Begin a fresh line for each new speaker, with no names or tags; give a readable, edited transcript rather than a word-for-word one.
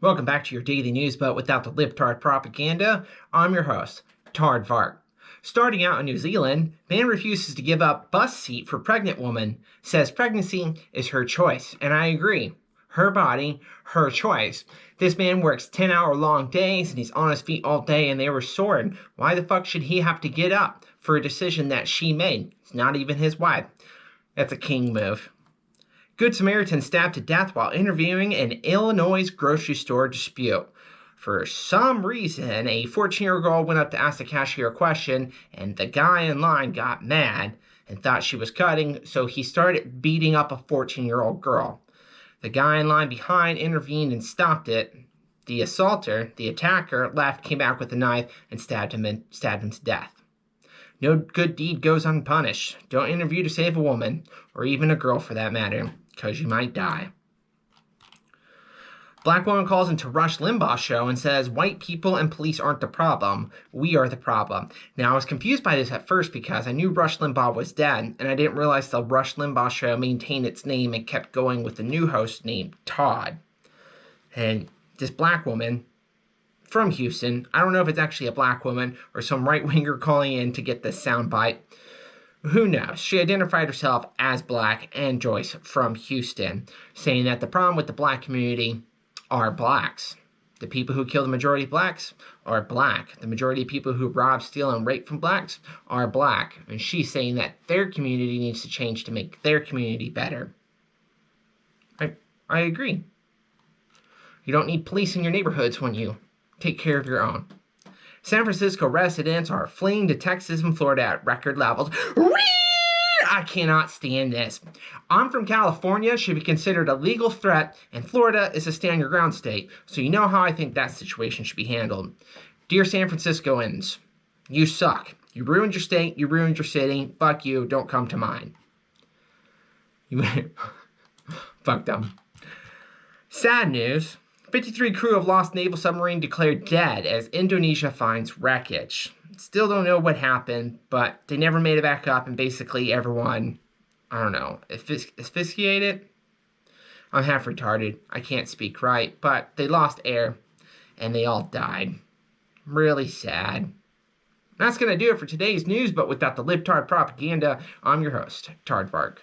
Welcome back to your daily news, but without the libtard propaganda. I'm your host, Aardvarks. Starting out in New Zealand, man refuses to give up bus seat for pregnant woman. Says pregnancy is her choice, and I agree. Her body, her choice. This man works 10-hour-long days, and he's on his feet all day, and they were sore. Why the fuck should he have to get up for a decision that she made? It's not even his wife. That's a king move. Good Samaritan stabbed to death while interviewing an Illinois grocery store dispute. For some reason, a 14-year-old girl went up to ask the cashier a question, and the guy in line got mad and thought she was cutting, so he started beating up a 14-year-old girl. The guy in line behind intervened and stopped it. The assaulter, the attacker, left, came back with a knife, and stabbed him to death. No good deed goes unpunished. Don't interview to save a woman, or even a girl for that matter, because you might die. Black woman calls into Rush Limbaugh show and says, white people and police aren't the problem. We are the problem. Now, I was confused by this at first because I knew Rush Limbaugh was dead, and I didn't realize the Rush Limbaugh show maintained its name and kept going with the new host named Todd. And this black woman from Houston, I don't know if it's actually a black woman or some right-winger calling in to get this soundbite. Who knows? She identified herself as black and Joyce from Houston, saying that the problem with the black community are blacks. The people who kill the majority of blacks are black. The majority of people who rob, steal, and rape from blacks are black. And she's saying that their community needs to change to make their community better. I agree. You don't need police in your neighborhoods when you take care of your own. San Francisco residents are fleeing to Texas and Florida at record levels. I cannot stand this. I'm from California, should be considered a legal threat, and Florida is a stand-your-ground state, so you know how I think that situation should be handled. Dear San Franciscoans, you suck. You ruined your state, you ruined your city, fuck you, don't come to mine. Fuck them. Sad news. 53 crew of lost naval submarine declared dead as Indonesia finds wreckage. Still don't know what happened, but they never made it back up, and basically everyone, I don't know, asphyxiated? I'm half retarded. I can't speak right, but they lost air, and they all died. Really sad. That's going to do it for today's news, but without the libtard propaganda, I'm your host, Aardvarks.